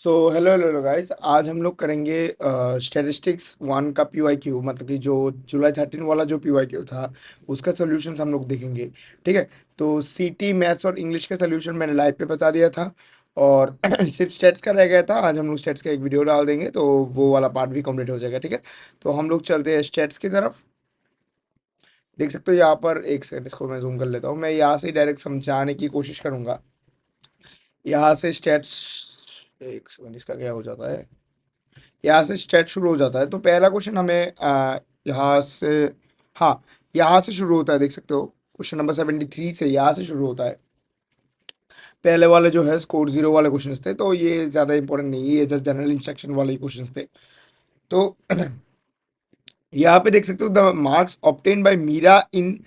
So hello hello hello guys, आज हम लोग करेंगे स्टैटिस्टिक्स वन का पीवाईक्यू, मतलब कि जो जुलाई 13 वाला जो पीवाईक्यू था उसका सोल्यूशन हम लोग देखेंगे। ठीक है। तो सीटी मैथ्स और इंग्लिश का सोल्यूशन मैंने लाइव पे बता दिया था और सिर्फ स्टेट्स का रह गया था। आज हम लोग स्टेट्स का एक वीडियो डाल देंगे तो वो वाला पार्ट भी कंप्लीट हो जाएगा। ठीक है। तो हम लोग चलते हैं स्टेट्स की तरफ। देख सकते हो यहाँ पर, एक सेकंड इसको मैं जूम कर लेता हूँ। मैं यहाँ से डायरेक्ट समझाने की कोशिश करूंगा। यहाँ से स्टेट्स, एक सेकंड इसका क्या हो जाता है, यहाँ से स्टेट शुरू हो जाता है। तो पहला क्वेश्चन हमें यहाँ से, हाँ, यहाँ से शुरू होता है। देख सकते हो क्वेश्चन नंबर 73 से यहाँ से शुरू होता है। पहले वाले जो है स्कोर जीरो वाले क्वेश्चन थे, तो ये ज़्यादा इंपॉर्टेंट नहीं है, ये जस्ट जनरल इंस्ट्रक्शन वाले क्वेश्चन थे। तो यहाँ पे देख सकते हो, the marks obtain by Meera in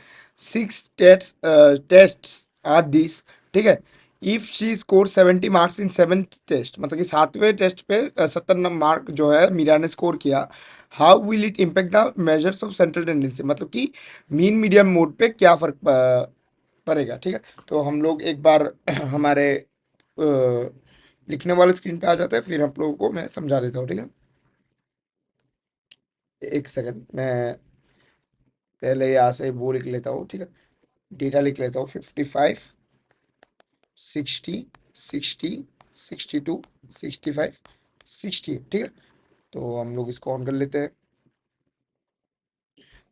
6 tests are this. ठीक है। If she score 70 marks in 7th test, मतलब कि 7वें टेस्ट पे 70 मार्क जो है मीरा ने स्कोर किया, how will it impact the measures of central tendency, मतलब कि मीन मीडियम मोड पे क्या फर्क पड़ेगा। ठीक है। तो हम लोग एक बार हमारे लिखने वाले स्क्रीन पे आ जाते हैं, फिर आप लोगों को मैं समझा देता हूँ। ठीक है। एक सेकंड, मैं पहले यहाँ से वो लिख लेता हूँ। ठीक है। डेटा लिख लेता हूँ। 55, 60, 60, 62, 65, 68। ठीक है। तो हम लोग इसको ऑन कर लेते हैं।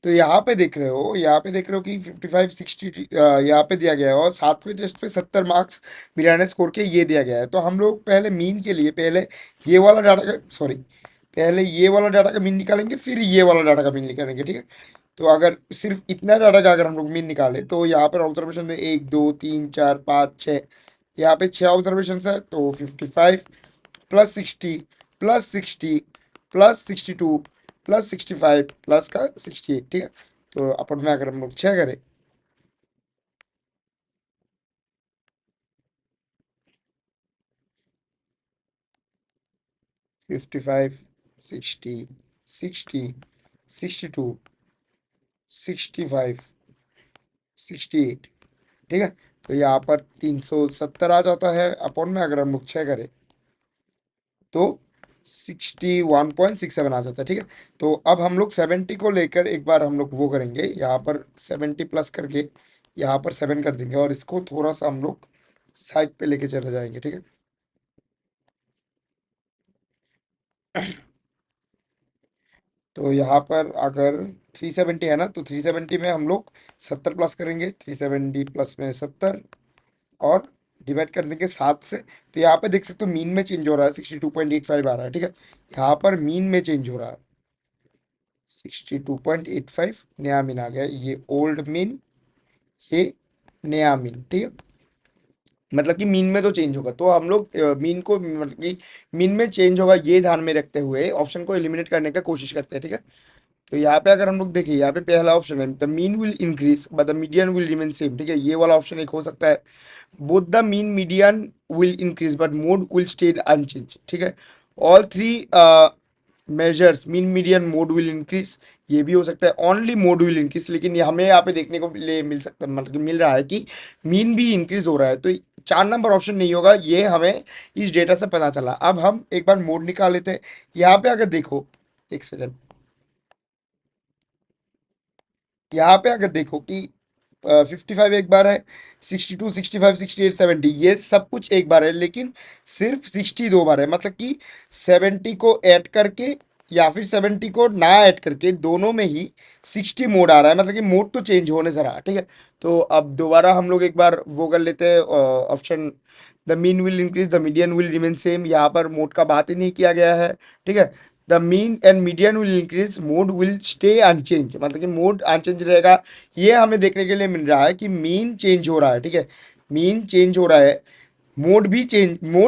तो यहाँ पे देख रहे हो, यहाँ पे देख रहे हो कि 55, 60 यहाँ पे दिया गया है और 7वें टेस्ट पे 70 मार्क्स मीरा ने स्कोर के ये दिया गया है। तो हम लोग पहले मीन के लिए पहले ये वाला डाटा का, सॉरी, पहले ये वाला डाटा का मीन निकालेंगे, फिर ये वाला डाटा का मीन निकालेंगे। ठीक है। तो अगर सिर्फ इतना डाटा का अगर हम लोग मीन निकाले तो यहाँ पर ऑब्जर्वेशन है 1 2 3 4 5 6। यहाँ पे 6 ऑब्जर्वेशन है, तो 55 plus 60 plus 60 plus 62 plus 65 plus का 68। ठीक है। तो अपन में अगर हम लोग 6 करें, 55, 60, 60, 62, 65, 68। ठीक है। तो यहाँ पर 370 आ जाता है। अपॉन में अगर हम लोग 6 करें तो 61.67 आ जाता है। ठीक है। तो अब हम लोग 70 को लेकर एक बार हम लोग वो करेंगे, यहाँ पर 70 प्लस करके यहाँ पर 7 कर देंगे और इसको थोड़ा सा हम लोग साइड पे लेके चले जाएंगे। ठीक है। तो यहाँ पर अगर 370 है ना, तो 370 में हम लोग 70 प्लस करेंगे, 370 प्लस में 70 और डिवाइड कर देंगे 7 से। तो यहाँ पे देख सकते हो मीन में चेंज हो रहा है, 62.85 आ रहा है। ठीक है। यहाँ पर मीन में चेंज हो रहा है, 62.85 नया मीन आ गया। ये ओल्ड मीन, ये नया मीन। ठीक है। मतलब कि मीन में तो चेंज होगा, तो हम लोग मीन को, मतलब कि मीन में चेंज होगा ये ध्यान में रखते हुए ऑप्शन को एलिमिनेट करने का कोशिश करते हैं। ठीक है। तो यहाँ पे अगर हम लोग देखें, यहाँ पे पहला ऑप्शन है the mean will increase but the median will remain same. ठीक है। ये वाला ऑप्शन एक हो सकता है। Both the mean median will increase but mode will stay unchange. ठीक है। All three measures mean median mode will increase, ये भी हो सकता है। ओनली मोड विल इंक्रीज, लेकिन ये हमें यहाँ पे देखने को मिल सकता है, मतलब कि मिल रहा है कि मीन भी इंक्रीज हो रहा है। तो 4 नंबर ऑप्शन नहीं होगा, ये हमें इस डेटा से पता चला। अब हम एक बार मोड निकाल लेते हैं। यहाँ पे अगर देखो, एक सेकंड, यहाँ पे अगर देखो कि 55 एक बार है, 62, 65, 68, 70 ये सब कुछ एक बार है, लेकिन सिर्फ 60 2 बार है। मतलब कि 70 को ऐड करके या फिर 70 को ना ऐड करके दोनों में ही 60 मोड आ रहा है, मतलब कि मोड तो चेंज होने से रहा। ठीक है। तो अब दोबारा हम लोग एक बार वो कर लेते हैं option, the mean will increase the median will remain same. यहाँ पर मोड का बात ही नहीं किया गया है। ठीक है। The mean and median will increase, mode will stay unchange, मतलब कि मोड अनचेंज रहेगा। ये हमें देखने के लिए मिल रहा है कि मीन चेंज हो रहा है। ठीक है। मीन चेंज हो रहा है, मोड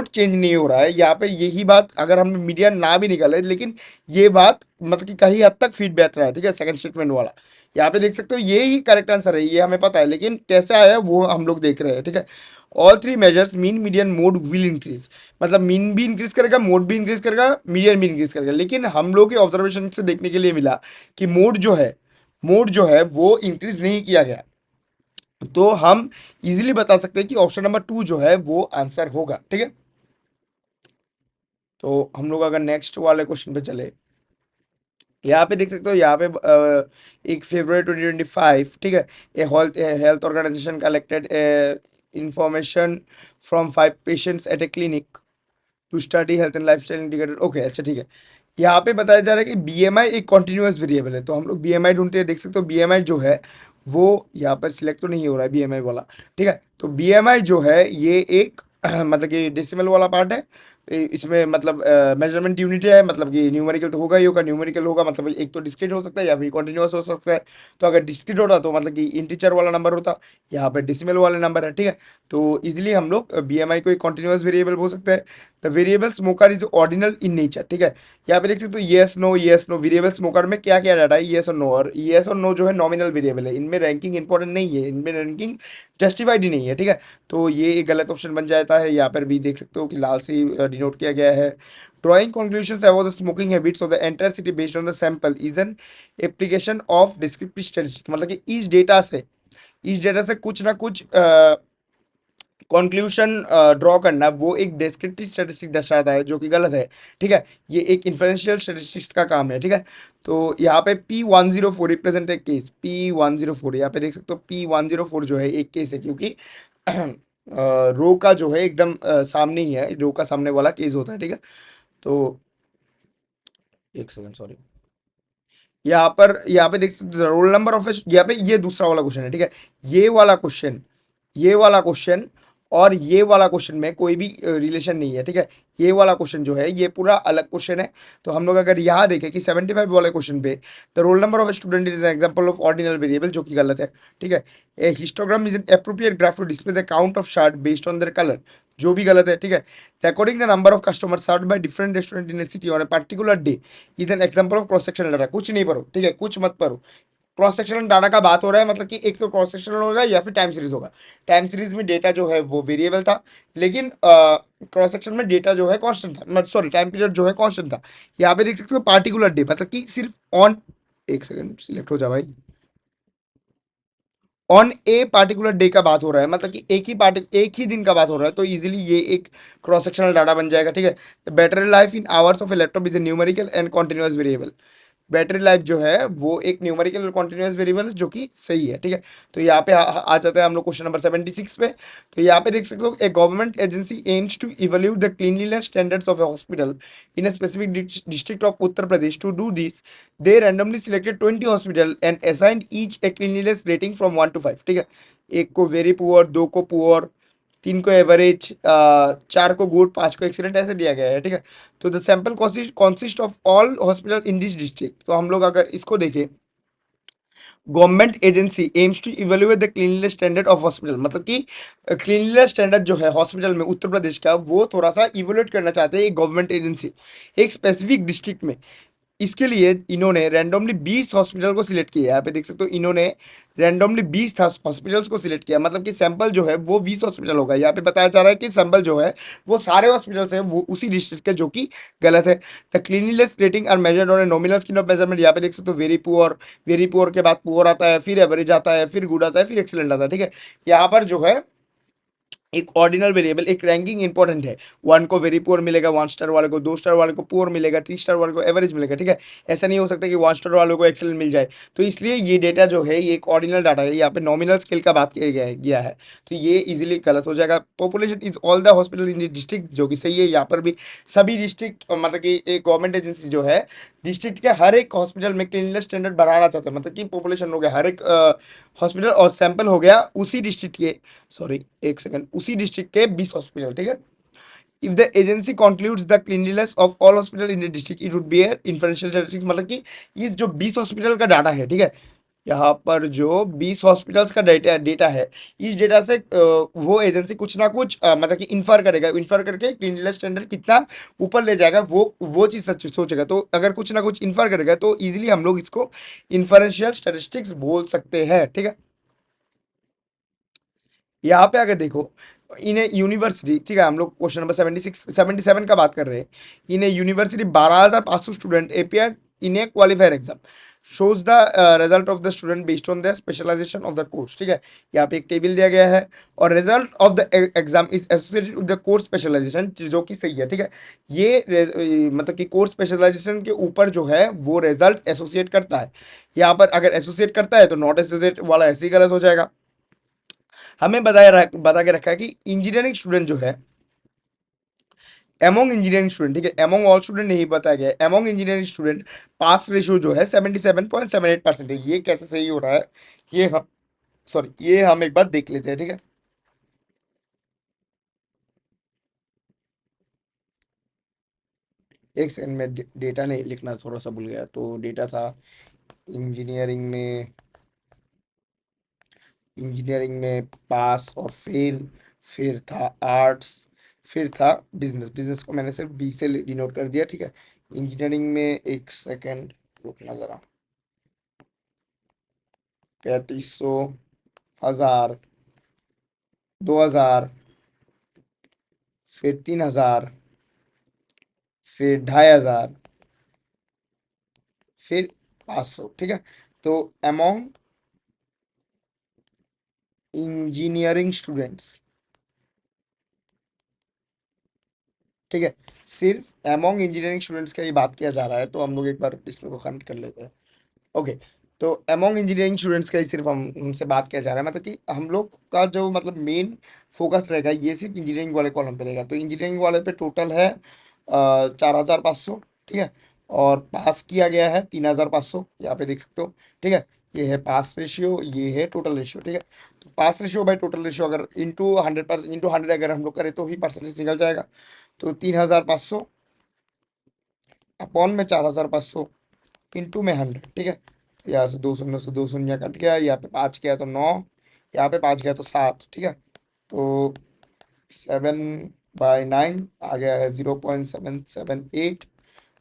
चेंज नहीं हो रहा है। यहाँ पे यही बात अगर हम मीडियन ना भी निकाले, लेकिन ये बात मतलब कि कहीं हद तक फिट बैठ रहा है। ठीक है। सेकंड स्टेटमेंट वाला यहाँ पे देख सकते हो, ये ही करेक्ट आंसर है, ये हमें पता है, लेकिन कैसे आया है वो हम लोग देख रहे हैं। ठीक है। All three measures mean median mode will increase, मतलब मीन भी इंक्रीज करेगा, मोड भी इंक्रीज करेगा, मीडियन भी इंक्रीज करेगा। लेकिन हम लोग के ऑब्जर्वेशन से देखने के लिए मिला कि मोड जो है वो इंक्रीज नहीं किया गया। तो हम इजीली बता सकते हैं कि ऑप्शन नंबर 2 जो है वो आंसर होगा। ठीक है। तो हम लोग अगर नेक्स्ट वाले क्वेश्चन पे चले, यहाँ पे देख सकते हो, यहाँ पे 1 फरवरी 2025, ठीक है, a health organisation collected information from 5 patients at a clinic to study health and lifestyle indicator. Okay, अच्छा ठीक है। यहाँ पे बताया जा रहा है कि बीएमआई एक कॉन्टिन्यूअस वेरिएबल है, तो हम लोग बीएमआई ढूंढते हैं। देख सकते हो बीएमआई जो है वो यहाँ पर सिलेक्ट तो नहीं हो रहा है बीएमआई वाला, ठीक है। तो बीएमआई जो है ये एक मतलब कि डेसिमल वाला पार्ट है। इसमें मतलब मेजरमेंट यूनिट है, मतलब कि न्यूमेरिकल तो होगा ही होगा। न्यूमेरिकल होगा मतलब एक तो डिस्क्रीट हो सकता है या फिर कॉन्टिन्यूअस हो सकता है। तो अगर डिस्क्रीट होता तो मतलब कि इंटीजर वाला नंबर होता, यहाँ पे डेसिमल वाला नंबर है, ठीक है। तो इजीली हम लोग बीएमआई को एक कॉन्टिन्यूअस वेरिएबल बोल सकते हैं। The variable smoker is ordinal in nature, ठीक है। यहाँ पे देख सकते हो येस नो वेरिएबल स्मोकर में क्या क्या डाटा है, येस और नो। और येस और नो जो है नॉमिनल वेरिएबल है, इनमें रैंकिंग इंपॉर्टेंट नहीं है, इनमें रैंकिंग जस्टिफाइड ही नहीं है, ठीक है। तो ये एक गलत ऑप्शन बन जाता है। यहाँ पर भी देख सकते हो कि लाल से डिनोट किया गया है। Drawing conclusions about the smoking habits of the entire city based on the sample is an application of descriptive statistics, मतलब कि इस डेटा से कुछ ना कुछ कंक्लूजन ड्रॉ करना, वो एक डिस्क्रिप्टिव स्टैटिस्टिक दर्शाता है, जो कि गलत है, ठीक है। ये एक इन्फ्लुएंशियल स्टैटिस्टिक्स का काम है, ठीक है। तो यहाँ पे P104 रिप्रेजेंट एक केस, P104 यहाँ पे देख सकते हो। P104 जो है एक केस है, क्योंकि रो का जो है एकदम सामने ही है, रो का सामने वाला केस होता है, ठीक है। तो एक सेकंड, सॉरी। यहाँ पे देख सकते हो रोल नंबर ऑफ, यहाँ पे ये दूसरा वाला क्वेश्चन है, ठीक है। ये वाला क्वेश्चन और ये वाला क्वेश्चन में कोई भी रिलेशन नहीं है, ठीक है। ये वाला क्वेश्चन जो है ये पूरा अलग क्वेश्चन है। तो हम लोग अगर यहाँ देखें कि 75 वाले क्वेश्चन पे the roll number of student is an example of ordinal variable, जो कि गलत है, ठीक है। A histogram is an appropriate graph to display the count of shirts based on their colour, जो भी गलत है, ठीक है। Recording the number of customer served by different restaurant in a city on a particular day is an example of cross sectional data. कुछ नहीं पढ़ो, ठीक है, कुछ मत पढ़ो। क्रॉस सेक्शनल डाटा का बात हो रहा है, मतलब कि एक तो क्रॉस सेक्शनल होगा या फिर टाइम सीरीज होगा। टाइम सीरीज में डेटा जो है वो वेरिएबल था, लेकिन क्रॉस सेक्शन में डेटा जो है कांस्टेंट था, सॉरी टाइम पीरियड जो है कांस्टेंट था। यहाँ पे देख सकते हो पार्टिकुलर डे, मतलब कि सिर्फ ऑन, एक सेकंड सिलेक्ट हो जा भाई, ऑन ए पार्टिकुलर डे का बात हो रहा है, मतलब कि एक ही दिन का बात हो रहा है। तो इजीली ये एक क्रॉस सेक्शनल डाटा बन जाएगा, ठीक है। Battery life in hours of A laptop is a numerical and continuous variable. Battery life जो है वो एक न्यूमेरिकल और कॉन्टिन्यूअस वेरिएबल है, जो कि सही है, ठीक है। तो यहाँ पे आ जाते हैं हम लोग क्वेश्चन नंबर 76 पे। तो यहाँ पे देख सकते हो, a government agency aims to evaluate the cleanliness standards of a hospital in a specific district of Uttar Pradesh. To do this they randomly selected 20 hospital and assigned each a cleanliness rating from 1 to 5, ठीक है। एक को very poor, दो को poor, तीन को average, चार को गुड, पांच को एक्सीलेंट, ऐसे दिया गया है, ठीक है। तो the sample consist of all hospital in this district. तो हम लोग अगर इसको देखें, government agency aims to evaluate the cleanliness standard of hospital, मतलब कि क्लीनलीनेस स्टैंडर्ड जो है हॉस्पिटल में उत्तर प्रदेश का, वो थोड़ा सा इवेल्युएट करना चाहते हैं एक गवर्नमेंट एजेंसी एक स्पेसिफिक डिस्ट्रिक्ट में। इसके लिए इन्होंने रैंडमली 20 हॉस्पिटल को सिलेक्ट किया। यहाँ पे देख सकते हो, इन्होंने रैंडमली 20 हॉस्पिटल्स को सिलेक्ट किया, मतलब कि सैंपल जो है वो 20 हॉस्पिटल होगा। यहाँ पे बताया जा रहा है कि सैंपल जो है वो सारे हॉस्पिटल्स हैं वो उसी डिस्ट्रिक्ट के, जो कि गलत है। The cleanliness rating are measured on a nominal scale of measurement. यहाँ पे देख सकते हो वेरी पुअर के बाद पुअर आता है, फिर एवरेज आता है, फिर गुड आता है, फिर एक्सीलेंट आता है, ठीक है। यहाँ पर जो है एक ऑर्डिनल वेरिएबल, एक रैंकिंग इंपॉर्टेंट है। वन को वेरी पुअर मिलेगा, 1 स्टार वाले को, 2 स्टार वाले को पुअर मिलेगा, 3 स्टार वाले को एवरेज मिलेगा, ठीक है। ऐसा नहीं हो सकता कि 1 स्टार वालों को एक्सेलेंट मिल जाए। तो इसलिए ये डेटा जो है ये एक ऑर्डिनल डाटा है, यहाँ पे नॉमिनल स्केल का बात किया गया है। तो ये इजीली गलत हो जाएगा। Population is all the hospital in district, जो कि सही है। यहाँ पर भी सभी डिस्ट्रिक्ट, मतलब कि एक गवर्नमेंट एजेंसी जो है डिस्ट्रिक्ट के हर एक हॉस्पिटल में क्लीनलीनेस स्टैंडर्ड बढ़ाना चाहते हैं, मतलब कि पॉपुलेशन हो गया हर एक हॉस्पिटल, और सैंपल हो गया उसी डिस्ट्रिक्ट के, सॉरी एक सेकंड, उसी डिस्ट्रिक्ट के 20 हॉस्पिटल, ठीक है। If the agency concludes the cleanliness of all hospital in the district it would be A influential statistics, मतलब कि ये जो 20 हॉस्पिटल का डाटा है, ठीक है। यहाँ पर जो 20 हॉस्पिटल्स का डेटा डेटा है, इस डेटा से वो एजेंसी कुछ ना कुछ मतलब कि इन्फर करेगा, इन्फर करके क्लीनलीनेस स्टैंडर्ड कितना ऊपर ले जाएगा, वो चीज़ सोचेगा। तो अगर कुछ ना कुछ इन्फर करेगा तो इजीली हम लोग इसको इन्फरेंशियल स्टैटिस्टिक्स बोल सकते हैं, ठीक है। यहाँ पे अगर देखो, इन ए यूनिवर्सिटी, ठीक है, हम लोग क्वेश्चन नंबर 77 का बात कर रहे हैं। In a university 12,500 student appear in a qualifier exam. shows the result of the student based on the specialization of the course। ठीक है, यहाँ पे एक टेबल दिया गया है और result of the exam is associated with the course specialization, जो कि सही है। ठीक है, ये मतलब कि कोर्स स्पेशलाइजेशन के ऊपर जो है वो रिजल्ट एसोसिएट करता है। यहाँ पर अगर एसोसिएट करता है तो नॉट एसोसिएट वाला ऐसे ही गलत हो जाएगा। हमें बता के रखा है कि इंजीनियरिंग स्टूडेंट जो है, एमोंग इंजीनियरिंग स्टूडेंट, ठीक है, एमोंग ऑल स्टूडेंट नहीं बताया गया है, एमोंग इंजीनियरिंग स्टूडेंट पास रेशियो जो है 77.78% है। ये कैसे सही हो रहा है, ये हम सॉरी ये हम एक बार देख लेते हैं। ठीक है, एक सेकंड में डेटा नहीं लिखना थोड़ा सा भूल गया, तो डेटा था इंजीनियरिंग में, इंजीनियरिंग में पास और फेल, फिर था आर्ट्स, फिर था बिजनेस। बिजनेस को मैंने सिर्फ बी से डिनोट कर दिया। ठीक है, इंजीनियरिंग में एक सेकंड रुकना जरा, 3500, 1000, 2000, फिर 3000, फिर 2500, फिर 500। ठीक है, तो अमोंग इंजीनियरिंग स्टूडेंट्स, ठीक है, सिर्फ अमोंग इंजीनियरिंग स्टूडेंट्स का ही बात किया जा रहा है, तो हम लोग एक बार डिस्प्ले को कनेक्ट कर लेते हैं। ओके, तो अमोंग इंजीनियरिंग स्टूडेंट्स का ही सिर्फ हमसे बात किया जा रहा है, मतलब कि हम लोग का जो मतलब मेन फोकस रहेगा ये सिर्फ इंजीनियरिंग वाले कॉलम पे रहेगा। तो इंजीनियरिंग वाले पे टोटल है 4500। ठीक है, और पास किया गया है 3500, यहाँ पे देख सकते हो। ठीक है, ये है पास रेशियो, ये है टोटल रेशियो। ठीक है, तो पास रेशियो बाई टोटल रेशियो अगर इंटू 100% इंटू 100 अगर हम लोग करें तो ही परसेंटेज निकल जाएगा। तो 3500 अपॉन में 4500 इंटू में 100। ठीक है, तो यहाँ से दो शून्य से दो शून्य कट गया, यहाँ पे 5 गया तो 9, यहाँ पे 5 गया तो 7। ठीक है, तो 7/9 आ गया है 0.778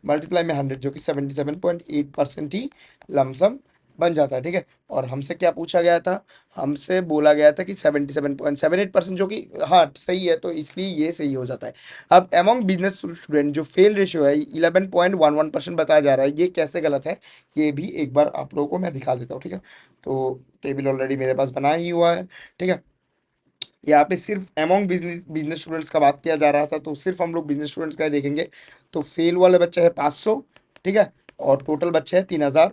मल्टीप्लाई में 100, जो कि 77.8% ही लमसम बन जाता है। ठीक है, और हमसे क्या पूछा गया था, हमसे बोला गया था कि 77.78%, जो कि हाँ सही है, तो इसलिए ये सही हो जाता है। अब एमॉन्ग बिजनेस स्टूडेंट जो फेल रेशियो है 11.11% बताया जा रहा है, ये कैसे गलत है, ये भी एक बार आप लोगों को मैं दिखा देता हूँ। ठीक है, तो टेबल ऑलरेडी मेरे पास बना ही हुआ है। ठीक है, यहाँ पे सिर्फ अमोंग बिजनेस बिजनेस स्टूडेंट्स का बात किया जा रहा था, तो सिर्फ हम लोग बिजनेस स्टूडेंट्स का ही देखेंगे। तो फेल वाले बच्चे हैं 500। ठीक है, और टोटल बच्चे हैं 3000,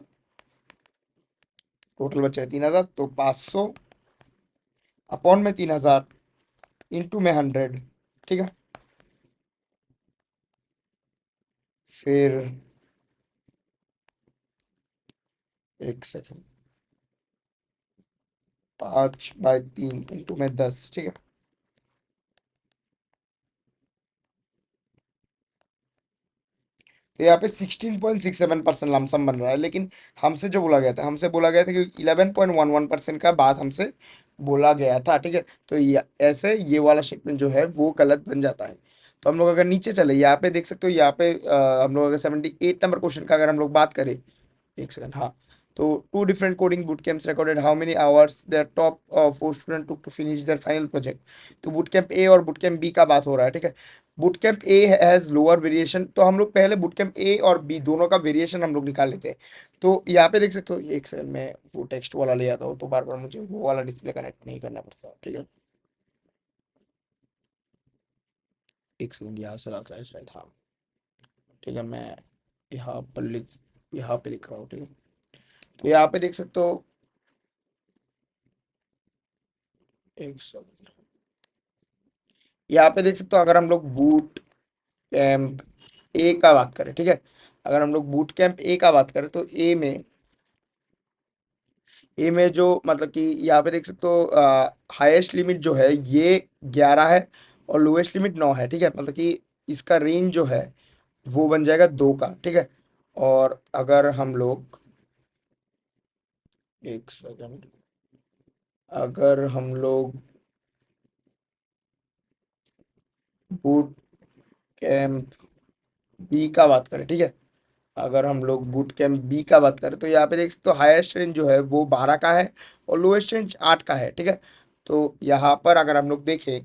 टोटल बच्चे हैं 3000, तो 500 अपॉन में 3000 इंटू में 100। ठीक है, फिर एक सेकेंड, 5/3 इंटू में 10। ठीक है, तो यहाँ पे 16.67% लमसम बन रहा है, लेकिन हमसे जो बोला गया था, हमसे बोला गया था कि 11.11% का बात हमसे बोला गया था। ठीक है, तो ऐसे ये वाला स्टेटमेंट जो है वो गलत बन जाता है। तो हम लोग अगर नीचे चले, यहाँ पे देख सकते हो, यहाँ पे हम लोग अगर 78 नंबर क्वेश्चन का अगर हम लोग बात करें, एक सेकंड, हाँ, तो two different coding boot camps recorded how many hours their top 4 student took to finish their final project. तो बूट कैंप ए और बूट कैंप बी का बात हो रहा है। ठीक है, boot camp A has lower variation, तो हम लोग पहले बूट कैंप ए और बी दोनों का वेरिएशन हम लोग निकाल लेते हैं। तो यहाँ पे देख सकते हो, एक सेकंड में वो टेक्स्ट वाला ले आता हूँ, तो बार बार मुझे वो वाला डिस्प्ले कनेक्ट नहीं करना पड़ता। ठीक है, एक सेकंड, यहाँ से आता है शायद, हाँ। ठीक है, मैं यहाँ पे लिख रहा हूँ। ठीक है, तो यहाँ पे देख सकते हो, एक सेकंड, यहाँ पे देख सकते हो, अगर हम लोग बूट कैंप ए का बात करें, ठीक है, अगर हम लोग बूट कैंप ए का बात करें तो ए में जो मतलब कि यहाँ पे देख सकते हो, हाईएस्ट लिमिट जो है ये 11 है और लोएस्ट लिमिट 9 है। ठीक है, मतलब कि इसका रेंज जो है वो बन जाएगा 2 का। ठीक है, और अगर हम लोग, एक सेकंड, अगर हम लोग बूट कैंप बी का बात करें, ठीक है, अगर हम लोग बूट कैंप बी का बात करें तो यहाँ पे देख सकते हो हाईएस्ट रेंज जो है वो 12 का है और लोएस्ट रेंज 8 का है। ठीक है, तो यहाँ पर अगर हम लोग देखें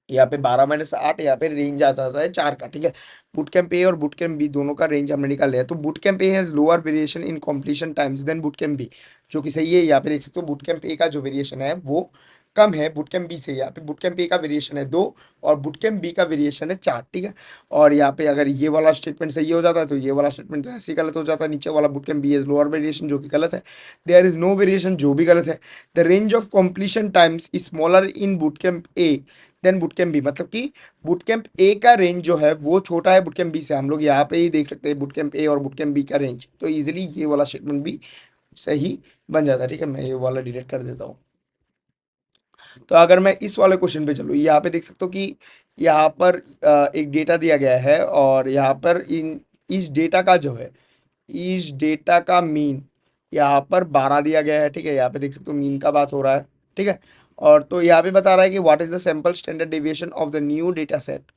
यहाँ पे 12 - 8, यहाँ पे रेंज आ जाता है 4 का, ठीक है। बूट कैंप ए और बूट कैंप बी दोनों का रेंज हमने निकाल लिया। तो boot camp A has lower variation in completion times than boot camp B, जो कि सही है। यहाँ पे देख सकते हो बूट कैंप ए का जो वेरिएशन है वो कम है बूट कैंप बी से। यहाँ पे बूट कैंप ए का वेरिएशन है 2 और बूट कैंप बी का वेरिएशन है 4, ठीक है। और यहाँ पे अगर ये वाला स्टेटमेंट सही हो जाता है तो ये वाला स्टेटमेंट तो ऐसे ही गलत हो जाता है। नीचे वाला boot camp B has lower variation, जो कि गलत है। देयर इज नो वेरिएशन, जो भी गलत है। The range of completion times smaller in boot camp A than boot camp B, मतलब कि बूट कैंप ए का रेंज जो है वो छोटा है बूट कैंप बी से। हम लोग यहाँ पे ही देख सकते हैं बूट कैंप ए और बूट कैंप बी का रेंज, तो इजीली ये वाला स्टेटमेंट भी सही बन जाता है, ठीक है। मैं ये वाला डिलीट कर देता हूँ। तो अगर मैं इस वाले क्वेश्चन पे चलूँ, यहाँ पे देख सकते हो कि यहाँ पर एक डेटा दिया गया है और यहाँ पर इन इस डेटा का जो है, इस डेटा का मीन यहाँ पर 12 दिया गया है, ठीक है। यहाँ पे देख सकते हो मीन का बात हो रहा है, ठीक है। और तो यहाँ पे बता रहा है कि what is the sample standard deviation of the new data set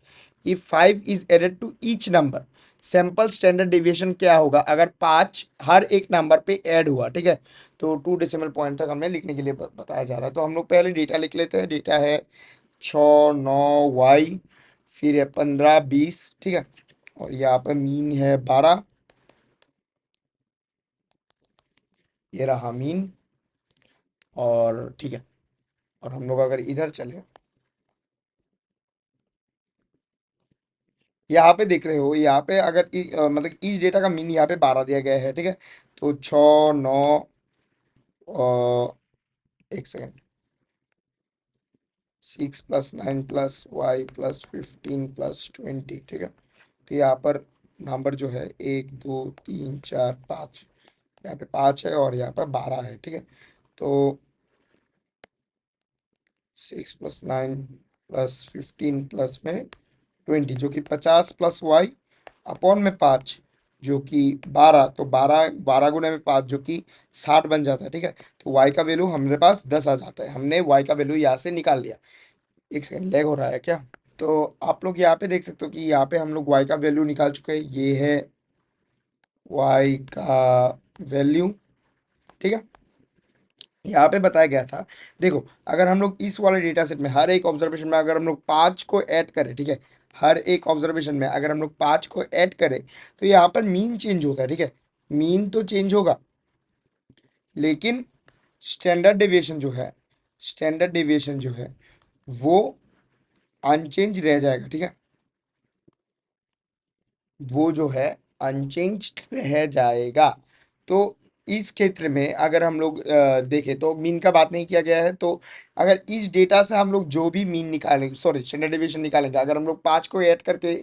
if 5 is added to each number. Sample standard deviation क्या होगा अगर 5 हर एक नंबर पे ऐड हुआ, ठीक है। तो 2 डेसिमल पॉइंट तक हमें लिखने के लिए बताया जा रहा है। तो हम लोग पहले डेटा लिख लेते हैं। डेटा है 6 9 y, फिर है 15 20, ठीक है। और यहाँ पर मीन है 12, ये रहा मीन। और ठीक है, और हम लोग अगर इधर चले, यहाँ पे देख रहे हो, यहाँ पे अगर मतलब इस डेटा का मीन यहाँ पे 12 दिया गया है, ठीक है। तो 6 9, एक सेकेंड, 6 + 9 + y + 20, ठीक है। तो यहाँ पर नंबर जो है 1 2 3 4 5, यहाँ पे 5 है और यहाँ पर 12 है, ठीक है। तो 6 + 9 + 15 प्लस में 20, जो कि 50 + y/5, जो कि 12। तो 12 12 × 5 जो कि 60 बन जाता है, ठीक है। तो y का वैल्यू हमारे पास 10 आ जाता है। हमने y का वैल्यू यहाँ से निकाल लिया। एक सेकंड, लैग हो रहा है क्या? तो आप लोग यहाँ पे देख सकते हो कि यहाँ पे हम लोग y का वैल्यू निकाल चुके हैं। ये है y का वैल्यू, ठीक है। यहाँ पे बताया गया था, देखो अगर हम लोग इस वाले डेटा सेट में हर एक ऑब्जर्वेशन में अगर हम लोग 5 को ऐड करें, ठीक है। हर एक ऑब्जर्वेशन में अगर हम लोग 5 को ऐड करें तो यहाँ पर मीन चेंज होता है, ठीक है। मीन तो चेंज होगा, लेकिन स्टैंडर्ड डेविएशन जो है, स्टैंडर्ड डेविएशन जो है वो अनचेंज रह जाएगा, ठीक है। वो जो है अनचेंज्ड रह जाएगा। तो इस क्षेत्र में अगर हम लोग देखें तो मीन का बात नहीं किया गया है। तो अगर इस डेटा से हम लोग जो भी मीन निकालेंगे, सॉरी स्टैंडर्ड डेविएशन निकालेंगे, अगर हम लोग 5 को ऐड करके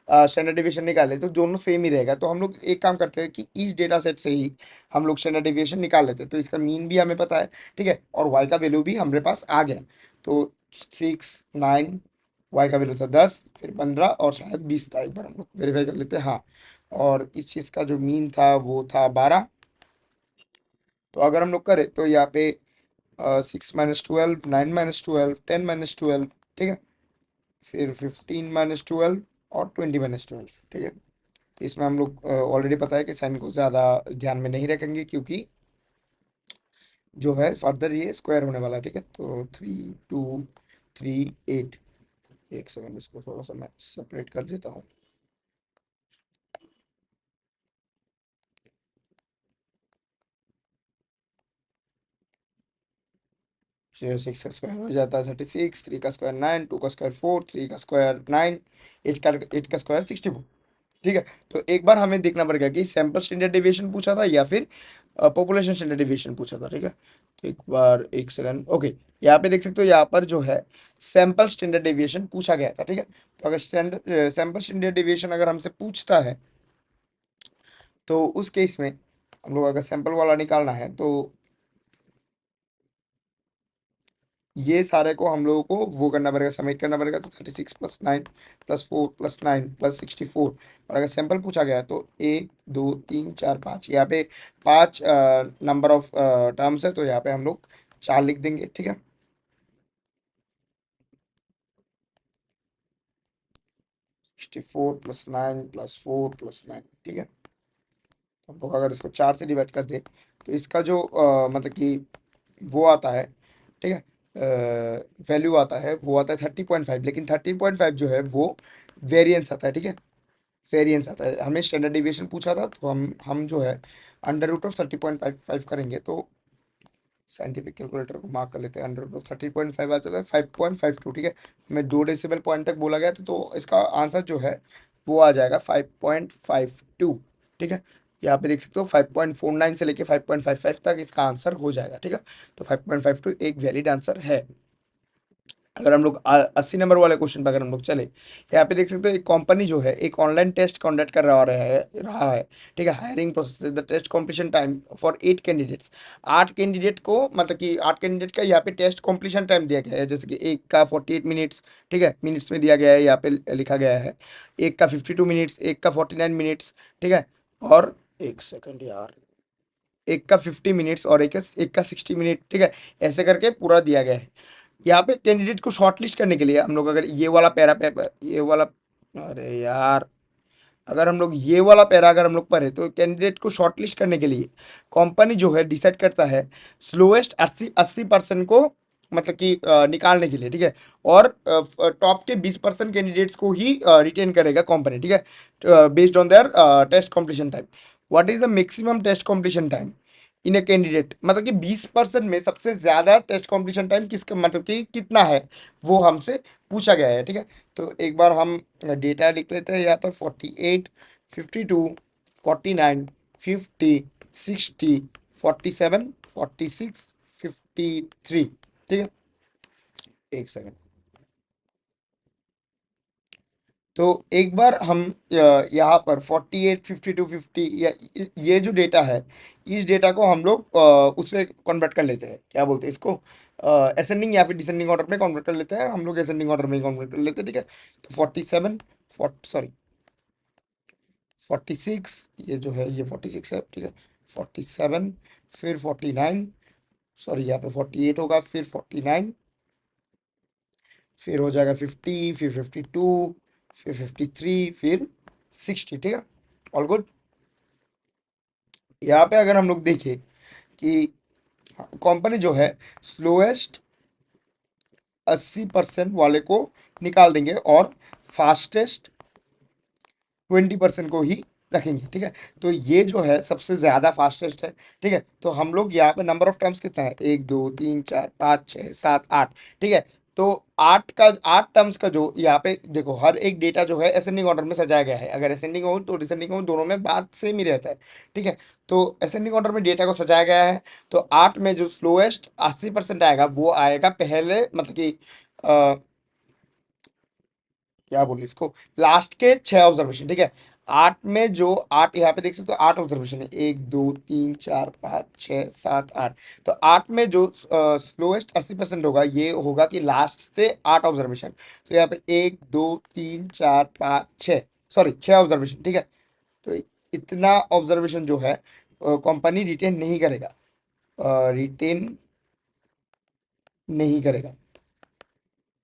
स्टैंडर्ड डेविएशन निकालें तो दोनों सेम ही रहेगा। तो हम लोग एक काम करते हैं कि इस डेटा सेट से ही हम लोग स्टैंडर्ड डेविएशन निकाल लेते हैं। तो इसका मीन भी हमें पता है, ठीक है, और वाई का वैल्यू भी हमारे पास आ गया। तो 6 9, वाई का वैल्यू था 10, फिर 15 और शायद 20 था। एक बार हम लोग वेरीफाई कर लेते हैं, हाँ। और इस चीज़ का जो मीन था वो था 12। तो अगर हम लोग करें तो यहाँ पे 6 - 12, 9 - 12, 10 - 12, ठीक है। फिर 15 - 12 और 20 - 12, ठीक है। तो इसमें हम लोग ऑलरेडी पता है कि साइन को ज़्यादा ध्यान में नहीं रखेंगे, क्योंकि जो है फर्दर ये स्क्वायर होने वाला है, ठीक है। तो 3 2 3 8, एक सेकंड इसको थोड़ा सा मैं सेपरेट कर देता हूँ। 6 का स्क्वायर हो जाता है 36, 3 का स्क्वायर 9, 2 का स्क्वायर 4, 3 का स्क्वायर 9, 8 का स्क्वायर 64, ठीक है। तो एक बार हमें देखना पड़ेगा कि सैंपल स्टैंडर्ड डेविएशन पूछा था या फिर पॉपुलेशन स्टैंडर्ड डेविएशन पूछा था, ठीक है। तो एक बार एक सेकंड, ओके। यहाँ पे देख सकते हो, यहाँ पर जो है सैंपल स्टैंडर्ड डेविएशन पूछा गया था, ठीक है। तो अगर सैंपल स्टैंडर्ड डेविएशन अगर हमसे पूछता है तो उस केस में हम लोग अगर सैंपल वाला निकालना है तो ये सारे को हम लोगों को वो करना पड़ेगा, सबमिट करना पड़ेगा। तो 36 + 9 + 4 + 9 + 64। और अगर सैंपल पूछा गया है तो 1 2 3 4 5, यहाँ पे 5 नंबर ऑफ टर्म्स है, तो यहाँ पे हम लोग 4 लिख देंगे, ठीक है। 64 + 9 + 4 + 9, ठीक है। तो हम लोग अगर इसको 4 से डिवाइड कर दे तो इसका जो मतलब कि वो आता है, ठीक है। वैल्यू आता है वो आता है 30.5, लेकिन 30.5 जो है वो वेरिएंस आता है, ठीक है, वेरिएंस आता है। हमें स्टैंडर्ड डिविएशन पूछा था, तो हम जो है अंडर रूट ऑफ 30.55 करेंगे, तो साइंटिफिक कैलकुलेटर को मार्क कर लेते हैं। अंडर रूट ऑफ 30.5 आ जाता है 5.52, ठीक है। हमें 2 डेसिमल पॉइंट तक बोला गया था, तो इसका आंसर जो है वो आ जाएगा 5.52, ठीक है। यहाँ पे देख सकते हो 5.49 से लेके 5.55 तक इसका आंसर हो जाएगा, ठीक है। तो 5.52 एक वैलिड आंसर है। अगर हम लोग 80 नंबर वाले क्वेश्चन पर अगर हम लोग चले, यहाँ पे देख सकते हो एक कंपनी जो है एक ऑनलाइन टेस्ट कंडक्ट कर रहा है, ठीक है। Hiring process, the test completion time for 8 candidates. 8 candidate को, मतलब कि 8 कैंडिडेट का यहाँ पे टेस्ट कंप्लीशन टाइम दिया गया है, जैसे कि एक का 48 मिनट्स, ठीक है, मिनट्स में दिया गया है, यहाँ पे लिखा गया है। एक का 52 मिनट्स, एक का 49 मिनट्स, ठीक है। और एक सेकंड यार, एक का 50 मिनट्स और एक का 60 मिनट, ठीक है। ऐसे करके पूरा दिया गया है। यहाँ पे कैंडिडेट को शॉर्टलिस्ट करने के लिए हम लोग अगर ये वाला पैरा पेपर, ये वाला, अरे यार, अगर हम लोग ये वाला पैरा अगर हम लोग पढ़े, तो कैंडिडेट को शॉर्टलिस्ट करने के लिए कंपनी जो है डिसाइड करता है स्लोएस्ट 80% को, मतलब कि निकालने के लिए, ठीक है। और टॉप के 20% कैंडिडेट्स को ही रिटेन करेगा कंपनी, ठीक है, based on their test completion time. What is the maximum test completion time in a candidate, मतलब कि 20% में सबसे ज़्यादा टेस्ट कंप्लीशन टाइम किसका, मतलब कि कितना है, वो हमसे पूछा गया है, ठीक है। तो एक बार हम डेटा लिख लेते हैं यहाँ पर। 48, 52, 49, 50, 60, 47, 46, 53, ठीक है। एक सेकंड। तो एक बार हम यहाँ पर 48, 52, 50, या ये जो डेटा है, इस डेटा को हम लोग उसमें कन्वर्ट कर लेते हैं, क्या बोलते हैं इसको, असेंडिंग या फिर डिसेंडिंग ऑर्डर में कन्वर्ट कर लेते हैं। हम लोग असेंडिंग ऑर्डर में कन्वर्ट कर लेते हैं, ठीक है। तो 47, सॉरी 46, ये जो है ये 46 है, ठीक है। 47, फिर 49, सॉरी यहाँ पे 48 होगा, फिर 49, फिर हो जाएगा 50, फिर 52, फिर 53, फिर 60, ठीक है। All good. यहाँ पे अगर हम लोग देखें कि कंपनी जो है स्लोएस्ट 80% वाले को निकाल देंगे और फास्टेस्ट 20% को ही रखेंगे, ठीक है। तो ये जो है सबसे ज़्यादा फास्टेस्ट है, ठीक है। तो हम लोग यहाँ पे नंबर ऑफ टर्म्स कितना है, 1 2 3 4 5 6 7 8, ठीक है। तो 8 टर्म्स का जो यहाँ पे देखो, हर एक डेटा जो है असेंडिंग ऑर्डर में सजाया गया है। अगर असेंडिंग हो तो डिसेंडिंग हो, दोनों में बात सेम ही रहता है, ठीक है। तो असेंडिंग ऑर्डर में डेटा को सजाया गया है। तो 8 में जो स्लोएस्ट 80% आएगा वो आएगा पहले, मतलब कि क्या बोले इसको, लास्ट के 6 ऑब्जर्वेशन, ठीक है। 8 यहाँ पे देख सकते हो 8 ऑब्जर्वेशन है, 1 2 3 4 5 6 7 8। तो 8 में जो स्लोएस्ट 80% होगा, ये होगा कि लास्ट से 8 ऑब्जर्वेशन। तो यहाँ पे 1 2 3 4 5 6, सॉरी 6 ऑब्जर्वेशन, ठीक है। तो इतना ऑब्जर्वेशन जो है कंपनी रिटेन नहीं करेगा, रिटेन नहीं करेगा।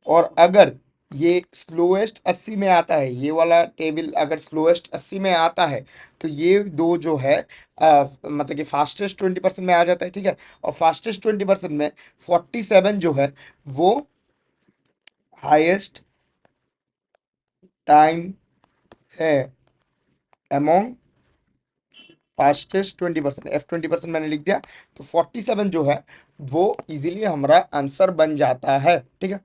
और अगर ये स्लोएस्ट 80 में आता है, ये वाला टेबल अगर स्लोएस्ट 80 में आता है, तो ये दो जो है मतलब कि फास्टेस्ट 20% में आ जाता है, ठीक है। और फास्टेस्ट 20% में 47 जो है वो हाईएस्ट टाइम है अमोंग फास्टेस्ट 20%। F 20% मैंने लिख दिया, तो 47 जो है वो इजीली हमारा आंसर बन जाता है, ठीक है।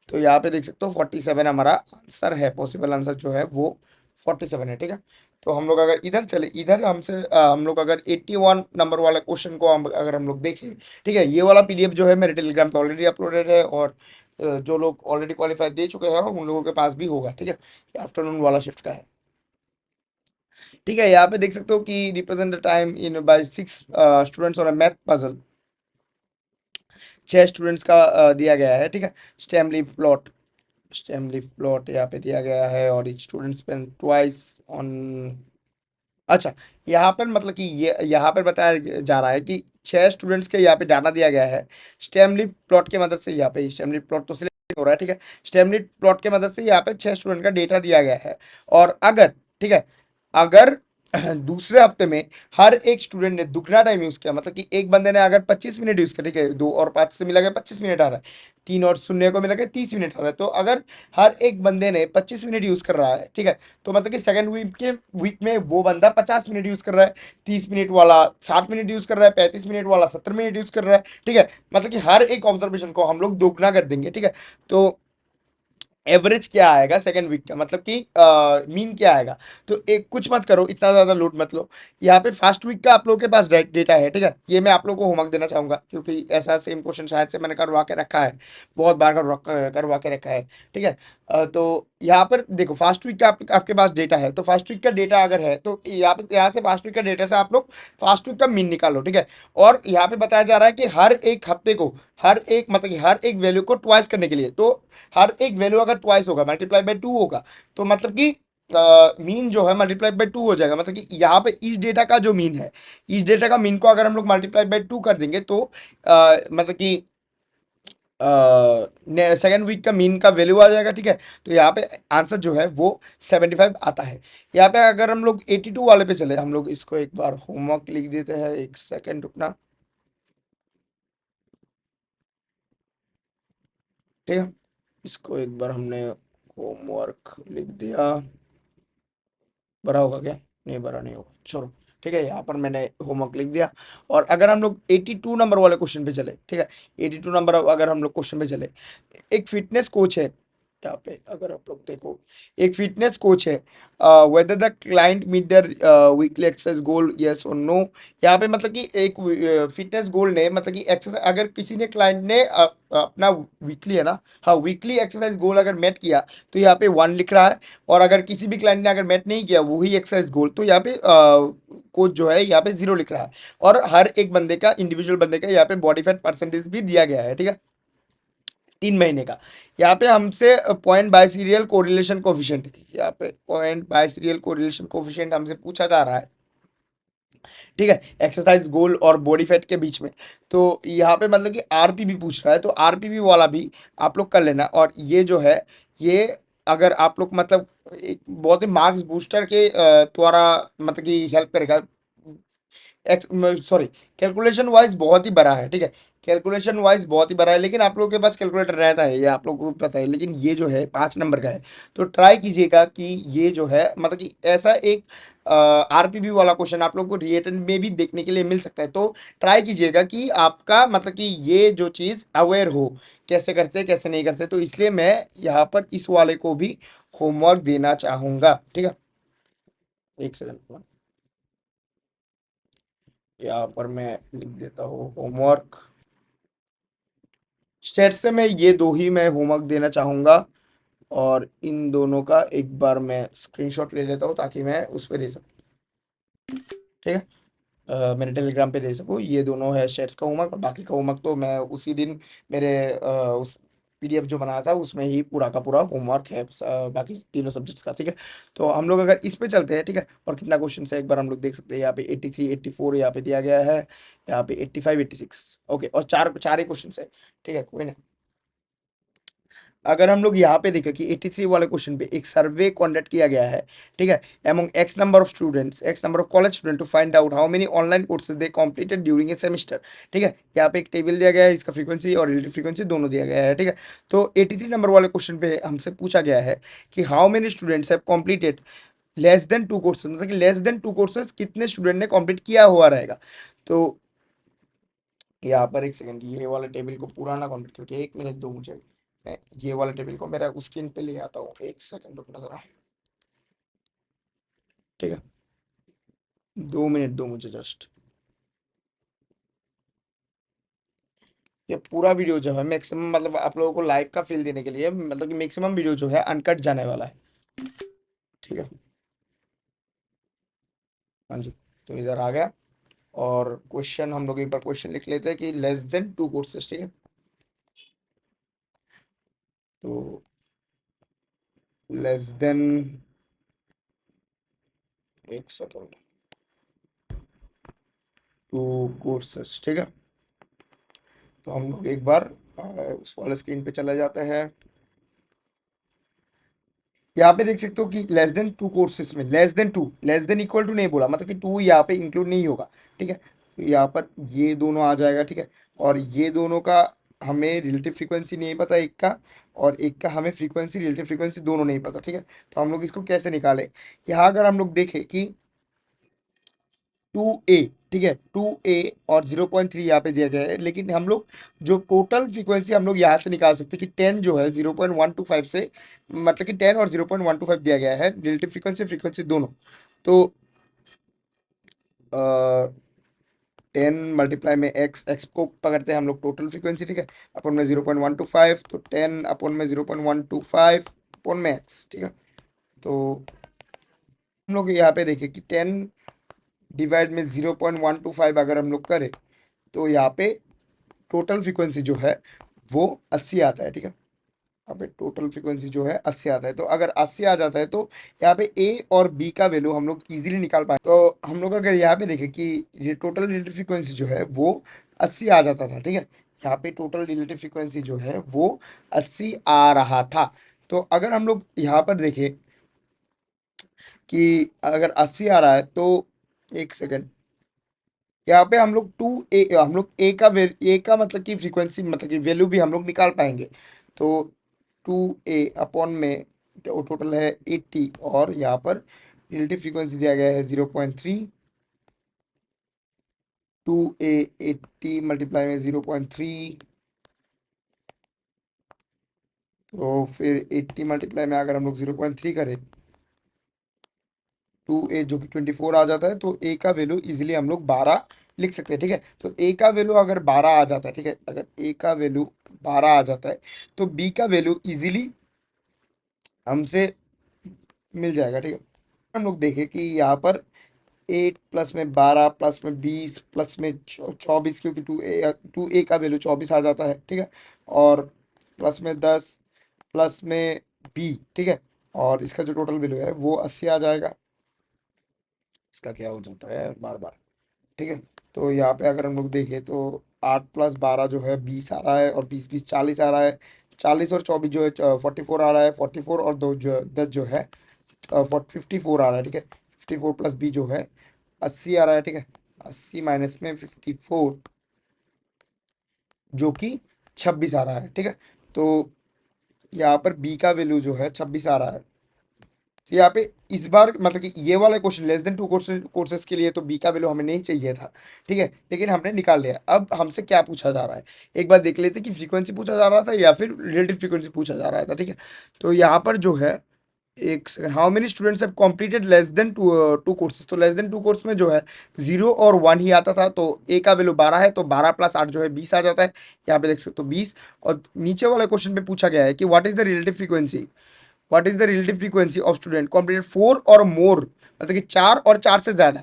तो यहाँ पे देख सकते हो 47 हमारा आंसर है, पॉसिबल आंसर जो है वो 47 है, ठीक है। तो हम लोग अगर इधर चले, इधर हमसे हम लोग अगर 81 नंबर वाला क्वेश्चन को अगर हम लोग देखें, ठीक है। ये वाला PDF जो है मेरे टेलीग्राम पे ऑलरेडी अपलोडेड है, और जो लोग ऑलरेडी क्वालिफाई दे चुके हैं उन लोगों के पास भी होगा, ठीक है। आफ्टरनून वाला शिफ्ट का है, ठीक है। यहाँ पे देख सकते हो कि represent the time in by 6 students और मैथ पजल। 6 स्टूडेंट्स का दिया गया है, ठीक है। Stem leaf plot, stem leaf plot यहाँ पे दिया गया है, और each student spend twice on, अच्छा, यहाँ पर मतलब कि ये यहाँ पर बताया जा रहा है कि 6 स्टूडेंट्स के यहाँ पे डाटा दिया गया है स्टेम लीफ प्लॉट की मदद से। यहाँ पे स्टेम लीफ प्लॉट तो सिलेक्ट हो रहा है, ठीक है। स्टेम लीफ प्लॉट की मदद से यहाँ पे 6 स्टूडेंट का डेटा दिया गया है। और अगर, ठीक है, अगर दूसरे हफ्ते में हर एक स्टूडेंट ने दुगना टाइम यूज किया, मतलब कि एक बंदे ने अगर 25 मिनट यूज किया, ठीक है, 2 और 5 से मिला के 25 मिनट आ रहा है, 3 और 0 को मिला के 30 मिनट आ रहा है, तो अगर हर एक बंदे ने 25 मिनट यूज कर रहा है, ठीक है, तो मतलब कि सेकंड वीक में वो बंदा 50 मिनट यूज कर रहा है, 30 मिनट वाला 60 मिनट यूज कर रहा है, 35 मिनट वाला 70 मिनट यूज कर रहा है, ठीक है, मतलब कि हर एक ऑब्जर्वेशन को हम लोग दोगुना कर देंगे, ठीक है। तो एवरेज क्या आएगा सेकंड वीक का, मतलब कि मीन क्या आएगा। तो एक कुछ मत करो, इतना ज्यादा लोड मत लो। यहाँ पे फर्स्ट वीक का आप लोगों के पास डेटा है, ठीक है, ये मैं आप लोगों को होमवर्क देना चाहूंगा, क्योंकि ऐसा सेम क्वेश्चन शायद से मैंने करवा के रखा है, बहुत बार करवा के रखा है, ठीक है। तो यहाँ पर देखो फर्स्ट वीक का आपके पास डेटा है, तो फर्स्ट वीक का डेटा अगर है तो यहाँ से फर्स्ट वीक का डेटा से आप लोग फर्स्ट वीक का मीन निकालो, ठीक है। और यहाँ पे बताया जा रहा है कि हर एक हफ्ते को, हर एक मतलब कि हर एक वैल्यू को ट्वाइस करने के लिए, तो हर एक वैल्यू अगर ट्वाइस होगा, मल्टीप्लाई बाय 2 होगा, तो मतलब कि मीन जो है मल्टीप्लाई बाय 2 हो जाएगा, मतलब कि यहाँ पे इस डेटा का जो मीन है, इस डेटा का मीन को अगर हम लोग मल्टीप्लाई बाय 2 कर देंगे, तो मतलब कि सेकेंड वीक का मीन का वैल्यू आ जाएगा, ठीक है। तो यहाँ पे आंसर जो है वो 75 आता है। यहाँ पे अगर हम लोग 82 वाले पे चले, हम लोग इसको एक बार होमवर्क लिख देते हैं, एक सेकेंड रुकना, ठीक है। इसको एक बार हमने होमवर्क लिख दिया, भरा होगा क्या, नहीं भरा नहीं होगा, छोड़ो, ठीक है। यहाँ पर मैंने होमवर्क लिख दिया। और अगर हम लोग 82 नंबर वाले क्वेश्चन पे चले, ठीक है, 82 नंबर अगर हम लोग क्वेश्चन पे चले, एक फिटनेस कोच है, यहाँ पे अगर आप लोग देखो, एक फिटनेस कोच है, whether the client meet their weekly exercise goal, yes और नो। यहाँ पे मतलब कि एक फिटनेस गोल ने, मतलब कि एक्सरसाइज अगर किसी ने क्लाइंट ने अपना वीकली है ना, हाँ वीकली एक्सरसाइज गोल अगर मेट किया, तो यहाँ पे 1 लिख रहा है। और अगर किसी भी क्लाइंट ने अगर मेट नहीं किया वही एक्सरसाइज गोल, तो यहाँ पे कोच जो है यहाँ पे 0 लिख रहा है। और हर एक बंदे का, इंडिविजुअल बंदे का यहाँ पे बॉडी फैट परसेंटेज भी दिया गया है, ठीक है, 3 महीने का। यहाँ पे हमसे point by serial correlation coefficient, यहाँ पे point by serial correlation coefficient हमसे पूछा जा रहा है, ठीक है, एक्सरसाइज गोल और बॉडी फैट के बीच में। तो यहाँ पे मतलब कि आरपीबी पूछ रहा है, तो आरपीबी वाला भी आप लोग कर लेना। और ये जो है, ये अगर आप लोग मतलब एक बहुत ही मार्क्स बूस्टर के द्वारा मतलब कि हेल्प करेगा। सॉरी, कैलकुलेशन वाइज बहुत ही बड़ा है, ठीक है, कैलकुलेशन वाइज बहुत ही बड़ा है, लेकिन आप लोगों के पास कैलकुलेटर रहता है, ये आप लोगों को भी पता है, लेकिन ये जो है 5 नंबर का है। तो ट्राई कीजिएगा कि ये जो है मतलब कि ऐसा एक आरपीबी वाला क्वेश्चन आप लोग को रिएटन में भी देखने के लिए मिल सकता है। तो ट्राई कीजिएगा कि आपका मतलब कि ये जो चीज़ अवेयर हो, कैसे करते हैं कैसे नहीं करते, तो इसलिए मैं यहाँ पर इस वाले को भी होमवर्क देना चाहूंगा, ठीक है। एक सेकंड, यहाँ पर मैं लिख देता हूँ होमवर्क। स्टेट से मैं ये दो ही मैं होमवर्क देना चाहूँगा, और इन दोनों का एक बार मैं स्क्रीनशॉट ले लेता हूँ ताकि मैं उस पर दे सकूँ, ठीक है। मैंने टेलीग्राम पे दे सकूँ, ये दोनों है शेयर्स का होमवर्क, और बाकी का होमवर्क तो मैं उसी दिन मेरे उस पीडीएफ जो बनाया था उसमें ही पूरा का पूरा होमवर्क है, बाकी तीनों सब्जेक्ट्स का, ठीक है। तो हम लोग अगर इस पे चलते हैं, ठीक है, और कितना क्वेश्चन है एक बार हम लोग देख सकते हैं। यहाँ पे 83 84 यहाँ पे दिया गया है, यहाँ पे 85 86, ओके, और चार चार ही क्वेश्चन है, ठीक है, कोई ना। अगर हम लोग यहाँ पे देखें कि 83 वाले क्वेश्चन पे एक सर्वे कंडक्ट किया गया है, ठीक है, among x number of students, x number of college student, to find out how many online courses they completed during a semester, ठीक है। यहाँ पे एक टेबल दिया गया है, इसका फ्रीक्वेंसी और रिलेटिव फ्रीक्वेंसी दोनों दिया गया है, ठीक है। तो 83 नंबर वाले क्वेश्चन पे हमसे पूछा गया है कि how many students have completed less then 2 courses, मतलब कि लेस देन 2 कोर्सेज कितने स्टूडेंट ने कंप्लीट किया हुआ रहेगा। तो यहाँ पर एक सेकंड, ये वाला टेबल को पूरा ना कंप्लीट करके 1 मिनट दो मुझे, मैं ये वाला टेबल को मेरा स्क्रीन पे ले आता हूँ, एक सेकंड रुकना जरा, ठीक है, 2 मिनट दो मुझे जस्ट। ये पूरा वीडियो जो है मैक्सिमम, मतलब आप लोगों को लाइव का फील देने के लिए, मतलब कि मैक्सिमम वीडियो जो है अनकट जाने वाला है, ठीक है। हाँ जी, तो इधर आ गया। और क्वेश्चन हम लोग एक बार क्वेश्चन लिख लेते हैं कि लेस देन 2 कोर्सेज, ठीक है। तो लेस देन, एक सेकंड, 2 कोर्सेज, ठीक है। तो हम लोग एक बार उस वाले स्क्रीन पे चले जाते हैं। यहाँ पे देख सकते हो कि लेस देन टू कोर्सेज में less than two, less than equal to नहीं बोला, मतलब कि टू यहाँ पे इंक्लूड नहीं होगा। ठीक है, तो यहाँ पर ये दोनों आ जाएगा। ठीक है, और ये दोनों का हमें रिलेटिव फ्रीक्वेंसी नहीं पता एक का, और एक का हमें फ्रीक्वेंसी, रिलेटिव फ्रीक्वेंसी दोनों नहीं पता। ठीक है, तो हम लोग इसको कैसे निकालें? यहाँ अगर हम लोग देखें कि 2a, ठीक है, 2a और 0.3 यहाँ पे दिया गया है, लेकिन हम लोग जो टोटल फ्रीक्वेंसी हम लोग यहाँ से निकाल सकते हैं कि 10 जो है 0.125 से, मतलब कि 10 और 0.125 दिया गया है, रिलेटिव फ्रीक्वेंसी फ्रीक्वेंसी दोनों। तो 10 मल्टीप्लाई में एक्स को पकड़ते हैं हम लोग टोटल फ्रीक्वेंसी। ठीक है, अपन में 0.125, तो 10 अपन में 0.125 अपन में एक्स। ठीक है, तो हम लोग यहाँ पे देखें कि 10 डिवाइड में 0.125 अगर हम लोग करें, तो यहाँ पे टोटल फ्रीक्वेंसी जो है वो 80 आता है। ठीक है, यहाँ पे टोटल फ्रीक्वेंसी जो है 80 आता है। तो अगर 80 आ जाता है तो यहाँ पे ए और बी का वैल्यू हम लोग इजीली निकाल पाए। तो हम लोग अगर यहाँ पे देखें कि ये टोटल रिलेटिव फ्रीक्वेंसी जो है वो 80 आ जाता था। ठीक है, यहाँ पे टोटल रिलेटिव फ्रीक्वेंसी जो है वो 80 आ रहा था। तो अगर हम लोग यहाँ पर देखें कि अगर 80 आ रहा है तो एक सेकेंड, यहाँ पे हम लोग हम लोग ए का मतलब कि फ्रीक्वेंसी, मतलब कि वैल्यू भी हम लोग निकाल पाएंगे। तो 2a अपॉन में टोटल है 80, और यहाँ पर रिलेटिव फ्रीक्वेंसी दिया गया है 0.3। 2a 80 मल्टीप्लाई में 0.3, तो फिर 80 मल्टीप्लाई में अगर हम लोग 0.3 करें, 2a जो कि 24 आ जाता है, तो a का वैल्यू इजीली हम लोग 12 लिख सकते हैं। ठीक है, तो a का वैल्यू अगर 12 आ जाता है, ठीक है, अगर a का वैल्यू 12 आ जाता है, तो b का वैल्यू इजीली हमसे मिल जाएगा। ठीक है, हम लोग देखें कि यहाँ पर 8 प्लस में 12 प्लस में 20 प्लस में 24, क्योंकि 2a का वैल्यू 24 आ जाता है। ठीक है, और प्लस में 10 प्लस में b। ठीक है, और इसका जो टोटल वैल्यू है वो 80 आ जाएगा। इसका क्या हो जाता है बार बार। ठीक है, तो यहाँ पे अगर हम लोग देखें तो 8 प्लस 12 जो है 20 आ रहा है, और 20 20 40 आ रहा है। 40 और 24 जो है 44 आ रहा है। 44 और दो जो 10 जो है 54 आ रहा है। ठीक है, 54 प्लस बी जो है 80 आ रहा है। ठीक है, 80 माइनस में 54 जो कि 26 आ रहा है। ठीक है, तो यहाँ पर बी का वैल्यू जो है 26 आ रहा है। तो यहाँ पे इस बार मतलब कि ये वाला question less than two courses के लिए तो बी का वैल्यू हमें नहीं चाहिए था। ठीक है, लेकिन हमने निकाल लिया। अब हमसे क्या पूछा जा रहा है, एक बार देख लेते हैं कि फ्रीक्वेंसी पूछा जा रहा था या फिर रिलेटिव फ्रीक्वेंसी पूछा जा रहा था। ठीक है, तो यहाँ पर जो है, एक second, how many students have completed less than two two courses. तो लेस देन टू कोर्स में जो है 0 और 1 ही आता था, तो ए का वैल्यू 12 है, तो 12 + 8 जो है 20 आ जाता है। यहाँ पे देख सकते हो 20। और नीचे वाले क्वेश्चन पे पूछा गया है कि what is the relative frequency, what is the relative frequency of student completed 4 और मोर, मतलब कि 4 और 4 से ज्यादा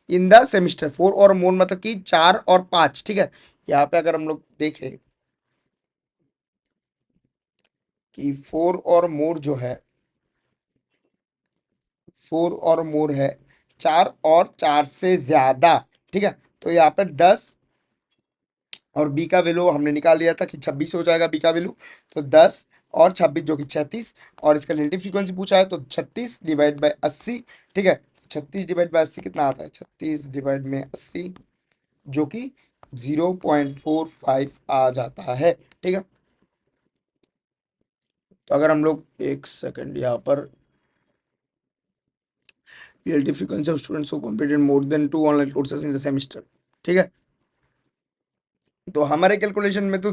इन द सेमिस्टर। 4 और मोर मतलब कि 4 और 5। ठीक है, यहाँ पे अगर हम लोग देखें कि 4 और मोर जो है, 4 और मोर है 4 और 4 से ज्यादा। ठीक है, तो यहाँ पर 10, और बी का वैल्यू हमने निकाल लिया था कि 26 हो जाएगा बी का वैल्यू। तो 10 और 26 जो कि 36, और इसका रिलेटिव फ्रीक्वेंसी पूछा है तो 36/80। ठीक है, 36/80 कितना आता है, 36/80 जो कि 0.45 आ जाता है। ठीक है, तो अगर हम लोग एक सेकंड यहाँ पर relative frequency of students who completed more than 2 online courses in the semester. ठीक है, तो हमारे कैलकुलेशन में तो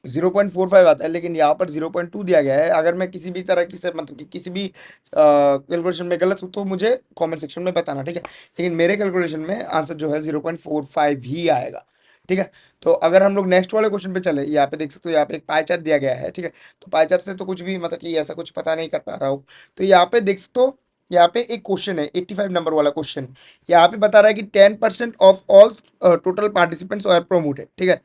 0.45 आता है, लेकिन यहाँ पर 0.2 दिया गया है। अगर मैं किसी भी तरह की से मतलब कि किसी भी कैलकुलेशन में गलत हूँ तो मुझे कमेंट सेक्शन में बताना। ठीक है, लेकिन मेरे कैलकुलेशन में आंसर जो है 0.45 ही आएगा। ठीक है, तो अगर हम लोग नेक्स्ट वाले क्वेश्चन पे चले, यहाँ पे देख सकते हो, यहाँ पे एक पाई चार्ट दिया गया है। ठीक है, तो पाई चार्ट से तो कुछ भी मतलब कि ऐसा कुछ पता नहीं कर पा रहा हूँ। तो यहाँ पे देख सकते हो, यहाँ पे एक क्वेश्चन है 85 नंबर वाला क्वेश्चन। यहाँ पे बता रहा है कि 10% of all total participants are promoted. ठीक है,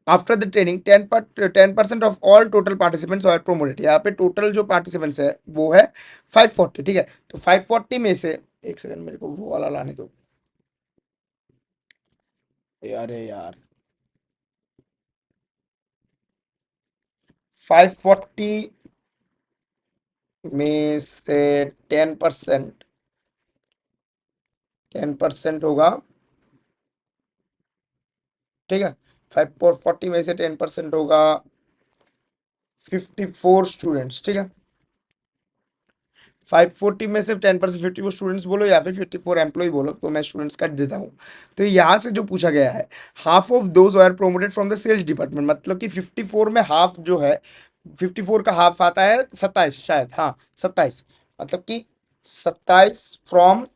after the training 10% of all total participants are promoted. यहाँ पे टोटल जो पार्टिसिपेंट्स है वो है 540। ठीक है, तो 540 में से, एक सेकंड मेरे को वो वाला लाने दो। अरे यार, 540 में से 10%, 10% होगा, ठीक है। 540 में से 10% होगा 54 स्टूडेंट्स, ठीक है। 540 में से 10% 54 स्टूडेंट्स बोलो या फिर 54 एम्प्लॉय बोलो, तो मैं स्टूडेंट्स कट देता हूँ। तो यहाँ से जो पूछा गया है, half of those are promoted from the sales department, मतलब कि 54 में हाफ जो है, 54 का हाफ आता है 27 शायद, हाँ 27, मतलब कि 27 फ्रॉम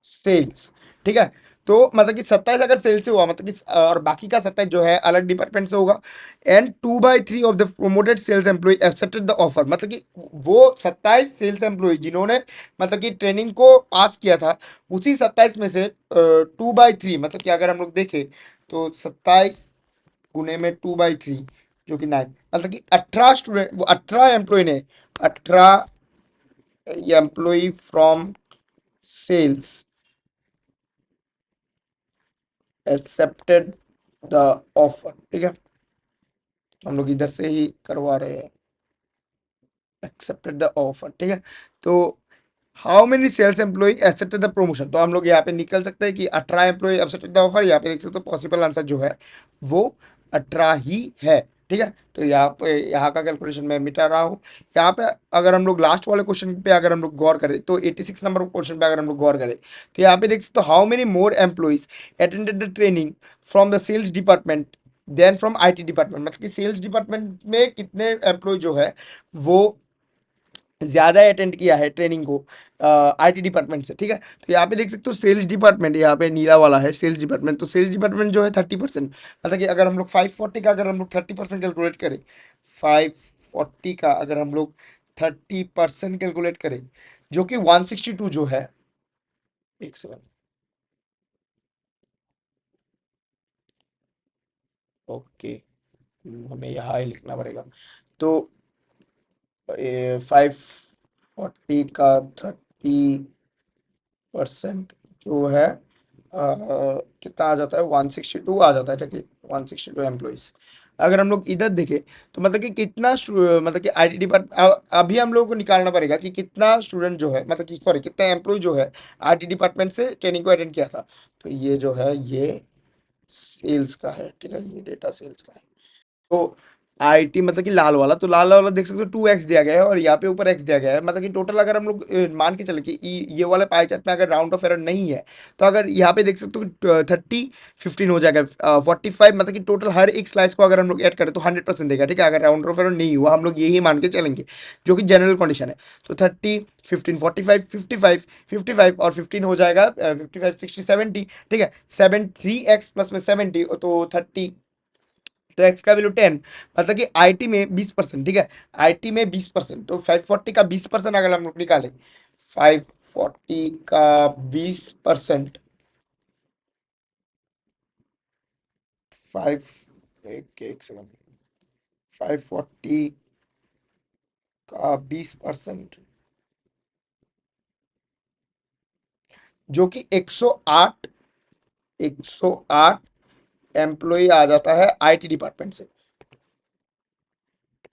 सेल्स, ठीक है। तो मतलब कि 27 अगर सेल्स से हुआ, मतलब कि और बाकी का 27 जो है अलग डिपार्टमेंट से होगा। And 2/3 of the promoted sales employee accepted the offer, मतलब कि वो 27 सेल्स एम्प्लॉय जिन्होंने मतलब कि ट्रेनिंग को पास किया था, उसी 27 में से 2/3, मतलब कि अगर हम लोग देखें तो 27 गुने में 2/3 जो कि 9, मतलब कि 18 स्टूडेंट, वो 18 एम्प्लॉय ने, 18 employee from sales accepted the offer, ठीक है। तो हम लोग इधर से ही करवा रहे हैं, एक्सेप्टेड द ऑफर, ठीक है। तो how many sales employee accepted the promotion, तो हम लोग यहाँ पे निकल सकते हैं कि 18 एम्प्लॉय एक्सेप्टेड द ऑफर, यहाँ पे देख सकते हो पॉसिबल आंसर जो है वो 18 ही है, ठीक है। तो यहाँ पे यहाँ का कैलकुलेशन मैं मिटा रहा हूँ। यहाँ पे अगर हम लोग लास्ट वाले क्वेश्चन पे अगर हम लोग गौर करें, तो 86 नंबर क्वेश्चन पे अगर हम लोग गौर करें, तो यहाँ पे देख सकते हो how many more employees attended the training from the sales department than from IT department, मतलब कि सेल्स डिपार्टमेंट में कितने एम्प्लॉय जो है वो ज्यादा अटेंड किया है ट्रेनिंग को आईटी डिपार्टमेंट से, ठीक है। तो यहाँ पे देख सकते हो सेल्स डिपार्टमेंट, यहाँ पे नीला वाला है सेल्स डिपार्टमेंट, तो सेल्स डिपार्टमेंट जो है 30%, मतलब कि अगर हम लोग 540 का अगर हम लोग 30% कैलकुलेट करें, 540 का अगर हम लोग 30% कैलकुलेट करें, जो कि 162 जो है, एक सेकंड, ओके, हमें यहाँ ही लिखना पड़ेगा। तो 540 का 30% जो है कितना आ जाता है, 162 आ जाता है, ठीक है। 162 एम्प्लॉइज अगर हम लोग इधर देखें, तो मतलब कि कितना मतलब कि आईटी डिपार्टमेंट, अभी हम लोगों को निकालना पड़ेगा कि कितना स्टूडेंट जो है, मतलब कि सॉरी कितना एम्प्लॉय जो है आईटी डिपार्टमेंट से ट्रेनिंग को अटेंड किया था। तो ये जो है ये सेल्स का है, ठीक है, ये डेटा सेल्स का है। तो आईटी मतलब कि लाल वाला, तो लाल वाला देख सकते हो 2x दिया गया है और यहाँ पे ऊपर x दिया गया है, मतलब कि टोटल अगर हम लोग मान के चले कि ये वाले पाई चार्ट में अगर राउंड ऑफ एरर नहीं है, तो अगर यहाँ पे देख सकते हो 30 15 हो जाएगा 45, मतलब कि टोटल हर एक स्लाइस को अगर हम लोग ऐड करें तो 100% देगा, ठीक है। अगर राउंड ऑफ एरर नहीं हुआ हम लोग यही मान के चलेंगे, जो कि जनरल कंडीशन है। तो 30 15 45 55 55 और 15 हो जाएगा 55 60 70, ठीक है। 3x प्लस में 70 तो 30, तो एक्स का वैल्यू 10, मतलब कि आईटी में 20%, ठीक है। आईटी में 20%, तो 540 का 20% अगर हम लोग निकालें, 540 का 20%, फाइव, एक एक सेकंड, 540 का 20%, जो कि 108, 108 एम्प्लॉय आ जाता है आईटी डिपार्टमेंट से।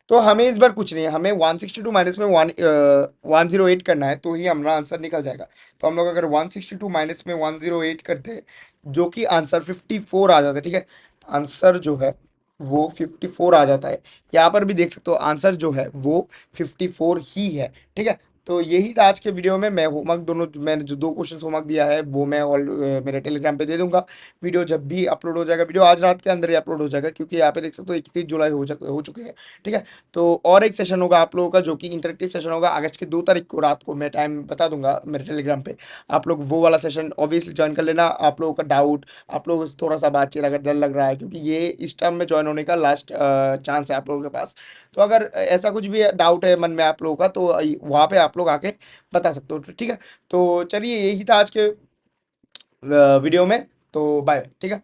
तो हमें इस बार कुछ नहीं है, हमें 162 माइनस में 108 करना है, तो ही हमारा आंसर निकल जाएगा। तो हम लोग अगर 162 माइनस में 108 करते हैं, जो कि आंसर 54 आ जाता है, ठीक है। आंसर जो है वो 54 आ जाता है। यहाँ पर भी देख सकते हो आंसर जो है वो 54 ही है, ठीक है। तो यही था आज के वीडियो में। मैं होमवर्क दोनों, मैंने जो 2 क्वेश्चन होमवर्क दिया है वो मैं ऑल मेरे टेलीग्राम पे दे दूंगा। वीडियो जब भी अपलोड हो जाएगा, वीडियो आज रात के अंदर ही अपलोड हो जाएगा, क्योंकि यहाँ पे देख सकते हो 31 जुलाई हो चुके हैं, ठीक है। तो और एक सेशन होगा आप लोगों का, जो कि इंटरेक्टिव सेशन होगा अगस्त की 2 तारीख को रात को, मैं टाइम बता दूंगा मेरे टेलीग्राम पे। आप लोग वो वाला सेशन ऑब्वियसली ज्वाइन कर लेना। आप लोगों का डाउट, आप लोगों से थोड़ा सा बातचीत अगर डर लग रहा है, क्योंकि ये इस टर्म में ज्वाइन होने का लास्ट चांस है आप लोगों के पास, तो अगर ऐसा कुछ भी डाउट है मन में आप लोगों का, तो वहाँ पे आप लोग आके बता सकते हो, तो ठीक है। तो चलिए यही था आज के वीडियो में, तो बाय, ठीक है।